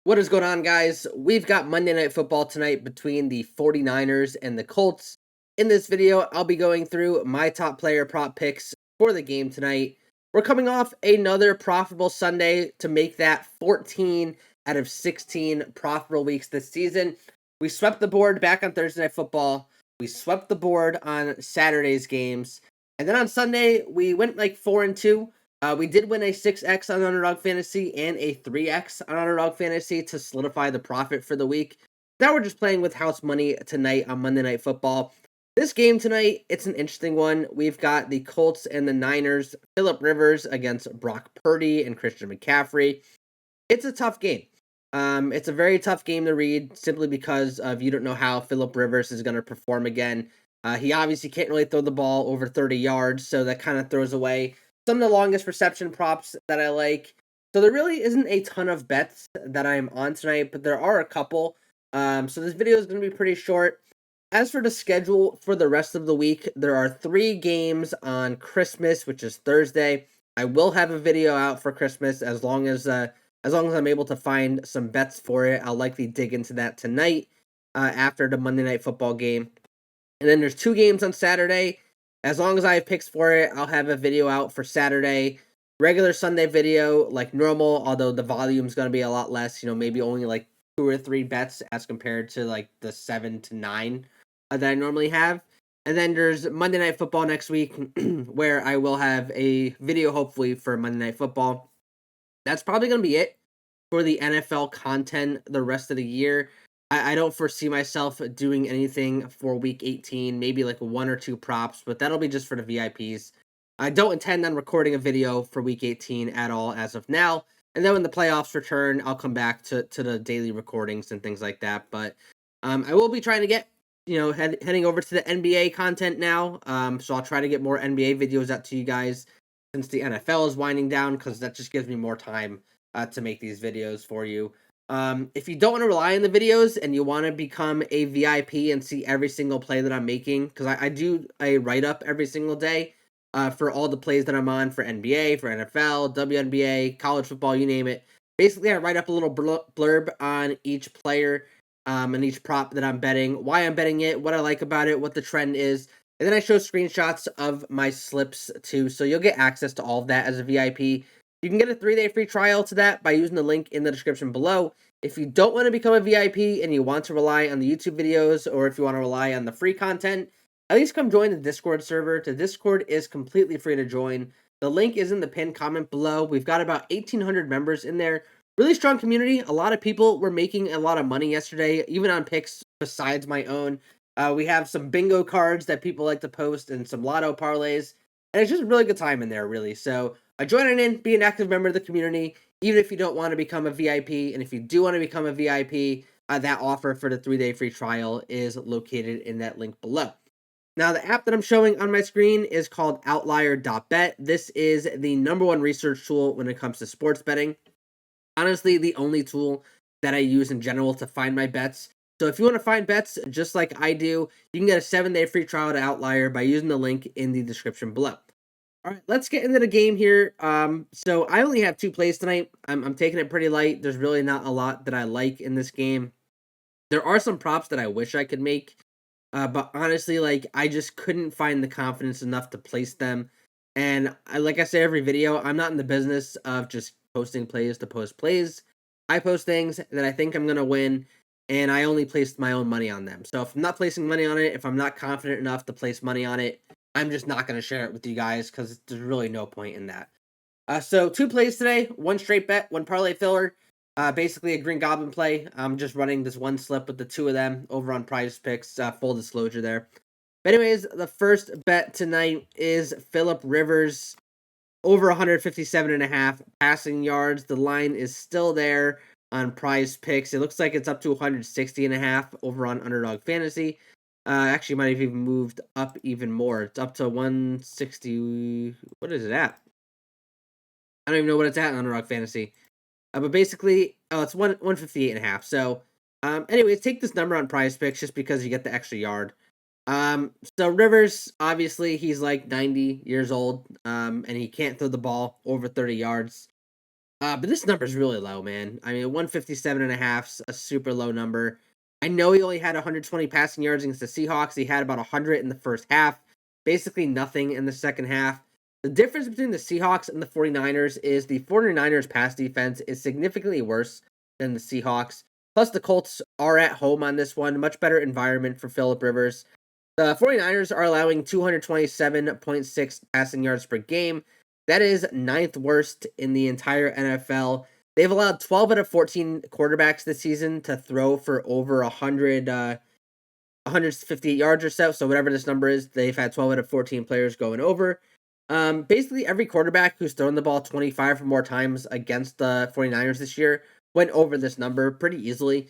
What is going on, guys? We've got Monday Night Football tonight between the 49ers and the Colts. In this video, I'll be going through my top player prop picks for the game tonight. We're coming off another profitable Sunday to make that 14 out of 16 profitable weeks this season. We swept the board back on Thursday Night Football. We swept the board on Saturday's games. And then on Sunday, we went like 4-2. We did win a 6x on Underdog Fantasy and a 3x on Underdog Fantasy to solidify the profit for the week. Now we're just playing with house money tonight on Monday Night Football. This game tonight, it's an interesting one. We've got the Colts and the Niners, Phillip Rivers against Brock Purdy and Christian McCaffrey. It's a tough game. It's a very tough game to read simply because of you don't know how Phillip Rivers is going to perform again. He obviously can't really throw the ball over 30 yards, so that kind of throws away some of the longest reception props that I like. So there really isn't a ton of bets that I'm on tonight, but there are a couple. So this video is going to be pretty short. As for the schedule for the rest of the week, there are 3 games on Christmas, which is Thursday. I will have a video out for Christmas as long as I'm able to find some bets for it. I'll likely dig into that tonight after the Monday Night Football game. And then there's 2 games on Saturday. As long as I have picks for it, I'll have a video out for Saturday. Regular Sunday video like normal, although the volume's going to be a lot less. Maybe only like 2 or 3 bets as compared to like the 7 to 9 that I normally have. And then there's Monday Night Football next week where I will have a video hopefully for Monday Night Football. That's probably going to be it for the NFL content the rest of the year. I don't foresee myself doing anything for week 18, maybe like 1 or 2 props, but that'll be just for the VIPs. I don't intend on recording a video for week 18 at all as of now. And then when the playoffs return, I'll come back to the daily recordings and things like that. But I will be trying to get, heading over to the NBA content now. So I'll try to get more NBA videos out to you guys since the NFL is winding down, because that just gives me more time to make these videos for you. If you don't want to rely on the videos and you want to become a VIP and see every single play that I'm making, because I do a write-up every single day for all the plays that I'm on for NBA, for NFL, WNBA, college football, you name it. Basically, I write up a little blurb on each player and each prop that I'm betting, why I'm betting it, what I like about it, what the trend is. And then I show screenshots of my slips too, so you'll get access to all of that as a VIP. You can get a 3-day free trial to that by using the link in the description below. If you don't want to become a VIP and you want to rely on the YouTube videos, or if you want to rely on the free content, at least come join the Discord server. The Discord is completely free to join. The link is in the pinned comment below. We've got about 1,800 members in there. Really strong community. A lot of people were making a lot of money yesterday, even on picks besides my own. We have some bingo cards that people like to post and some lotto parlays. And it's just a really good time in there, really. So join in, be an active member of the community, even if you don't want to become a VIP. And if you do want to become a VIP, that offer for the 3-day free trial is located in that link below. Now, the app that I'm showing on my screen is called Outlier.bet. This is the #1 research tool when it comes to sports betting. Honestly, the only tool that I use in general to find my bets. So if you want to find bets just like I do, you can get a 7-day free trial to Outlier by using the link in the description below. All right, let's get into the game here. So I only have 2 plays tonight. I'm taking it pretty light. There's really not a lot that I like in this game. There are some props that I wish I could make, but honestly, like, I just couldn't find the confidence enough to place them. And like I say every video, I'm not in the business of just posting plays to post plays. I post things that I think I'm gonna win, and I only placed my own money on them. So if I'm not placing money on it, if I'm not confident enough to place money on it, I'm just not going to share it with you guys because there's really no point in that. So 2 plays today, 1 straight bet, 1 parlay filler, basically a Green Goblin play. I'm just running this 1 slip with the 2 of them over on PrizePicks, full disclosure there. But anyways, the first bet tonight is Phillip Rivers over 157.5 passing yards. The line is still there on PrizePicks. It looks like it's up to 160.5 over on Underdog Fantasy. Actually, might have even moved up even more. It's up to 160. What is it at? I don't even know what it's at on Underdog Fantasy. But basically, it's 158.5. So, anyways, take this number on PrizePicks just because you get the extra yard. So Rivers, obviously, he's like 90 years old, and he can't throw the ball over 30 yards. But this number is really low, man. I mean, 157.5's a super low number. I know he only had 120 passing yards against the Seahawks. He had about 100 in the first half, basically nothing in the second half. The difference between the Seahawks and the 49ers is the 49ers pass defense is significantly worse than the Seahawks. Plus, the Colts are at home on this one. Much better environment for Phillip Rivers. The 49ers are allowing 227.6 passing yards per game. That is ninth worst in the entire NFL. They've allowed 12 out of 14 quarterbacks this season to throw for over 158 yards or so. So whatever this number is, they've had 12 out of 14 players going over. Basically, every quarterback who's thrown the ball 25 or more times against the 49ers this year went over this number pretty easily.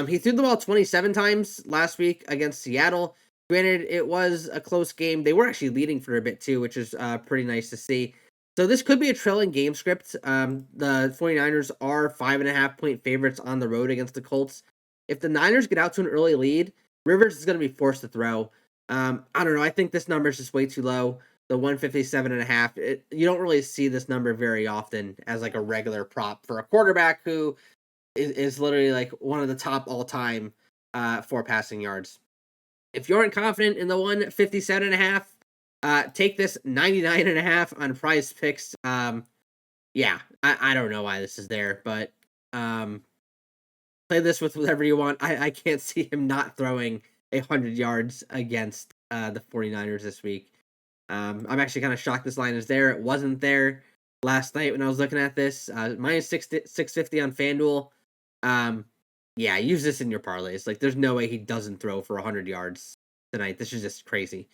He threw the ball 27 times last week against Seattle. Granted, it was a close game. They were actually leading for a bit too, which is pretty nice to see. So this could be a trailing game script. The 49ers are 5.5-point favorites on the road against the Colts. If the Niners get out to an early lead, Rivers is going to be forced to throw. I don't know. I think this number is just way too low. The 157.5. You don't really see this number very often as like a regular prop for a quarterback who is literally like one of the top all time for passing yards. If you aren't confident in the 157.5, take this 99.5 on PrizePicks. Yeah, I don't know why this is there, but play this with whatever you want. I can't see him not throwing 100 yards against the 49ers this week. I'm actually kind of shocked this line is there. It wasn't there last night when I was looking at this. Minus 650 on FanDuel. Yeah, use this in your parlays. Like, there's no way he doesn't throw for 100 yards tonight. This is just crazy.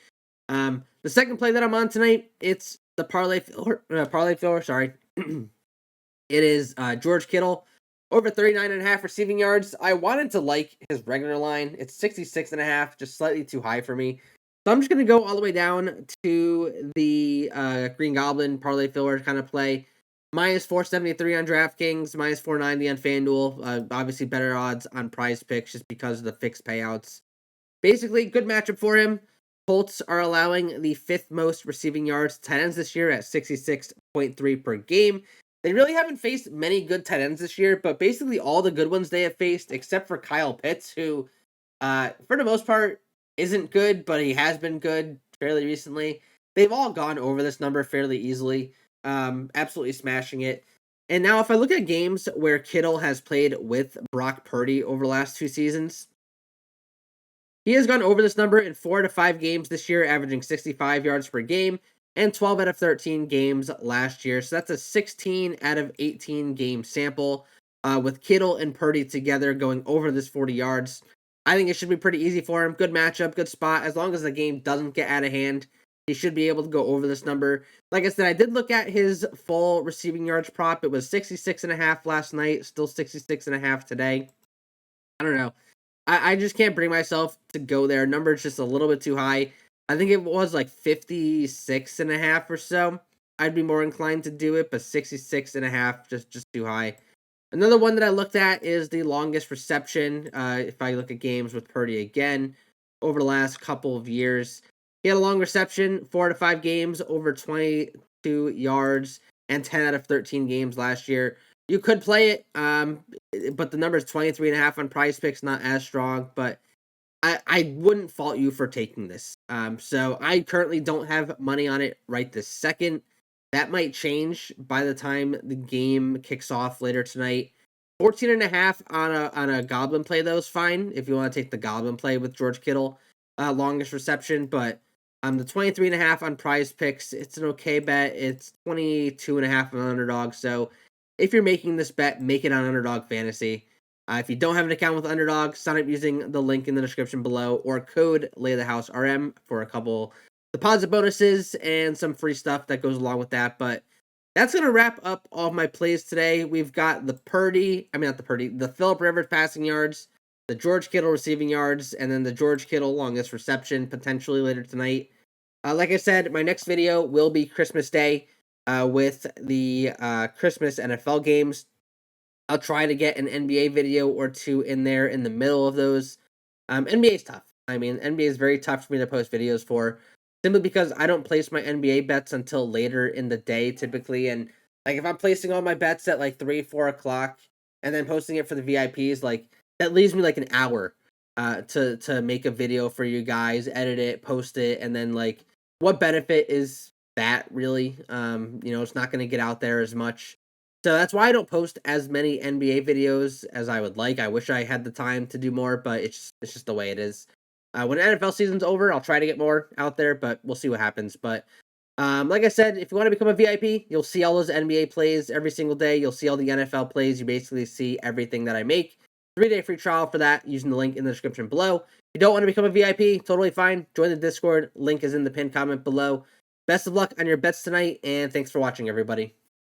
The second play that I'm on tonight, it's the parlay filler. Sorry, it is George Kittle over 39.5 receiving yards. I wanted to like his regular line. It's 66.5, just slightly too high for me. So I'm just gonna go all the way down to the Green Goblin parlay filler kind of play. Minus 473 on DraftKings, minus 490 on FanDuel. Obviously better odds on PrizePicks just because of the fixed payouts. Basically, good matchup for him. Colts are allowing the fifth most receiving yards to tight ends this year at 66.3 per game. They really haven't faced many good tight ends this year, but basically all the good ones they have faced, except for Kyle Pitts, who, for the most part, isn't good, but he has been good fairly recently. They've all gone over this number fairly easily, absolutely smashing it. And now, if I look at games where Kittle has played with Brock Purdy over the last 2 seasons, he has gone over this number in 4 to 5 games this year, averaging 65 yards per game, and 12 out of 13 games last year. So that's a 16 out of 18 game sample with Kittle and Purdy together going over this 40 yards. I think it should be pretty easy for him. Good matchup, good spot. As long as the game doesn't get out of hand, he should be able to go over this number. Like I said, I did look at his full receiving yards prop. It was 66.5 last night, still 66.5 today. I don't know. I just can't bring myself to go there. Number's just a little bit too high. I think it was like 56.5 or so. I'd be more inclined to do it, but 66.5 just too high. Another one that I looked at is the longest reception. If I look at games with Purdy again over the last couple of years, he had a long reception, 4 to 5 games, over 22 yards, and 10 out of 13 games last year. You could play it, but the number is 23.5 on PrizePicks, not as strong, but I wouldn't fault you for taking this. So I currently don't have money on it right this second. That might change by the time the game kicks off later tonight. 14.5 on a Goblin play, though, is fine if you want to take the Goblin play with George Kittle, longest reception, but the 23.5 on PrizePicks, it's an okay bet. It's 22.5 on Underdog, so if you're making this bet, make it on Underdog Fantasy. If you don't have an account with Underdog, sign up using the link in the description below or code LayTheHouseRM for a couple deposit bonuses and some free stuff that goes along with that. But that's going to wrap up all of my plays today. We've got the Phillip Rivers passing yards, the George Kittle receiving yards, and then the George Kittle longest reception potentially later tonight. Like I said, my next video will be Christmas Day with the Christmas NFL games. I'll try to get an NBA video or two in there in the middle of those. NBA is tough. I mean, NBA is very tough for me to post videos for, simply because I don't place my NBA bets until later in the day typically, and Like if I'm placing all my bets at like 3, 4 o'clock and then posting it for the VIPs, like that leaves me like an hour to make a video for you guys, edit it, post it, and then like what benefit is that really? It's not gonna get out there as much. So that's why I don't post as many NBA videos as I would like. I wish I had the time to do more, but it's just the way it is. When NFL season's over, I'll try to get more out there, but we'll see what happens. But like I said, if you want to become a VIP, you'll see all those NBA plays every single day. You'll see all the NFL plays. You basically see everything that I make. 3-day free trial for that using the link in the description below. If you don't want to become a VIP, totally fine. Join the Discord. Link is in the pinned comment below. Best of luck on your bets tonight, and thanks for watching, everybody.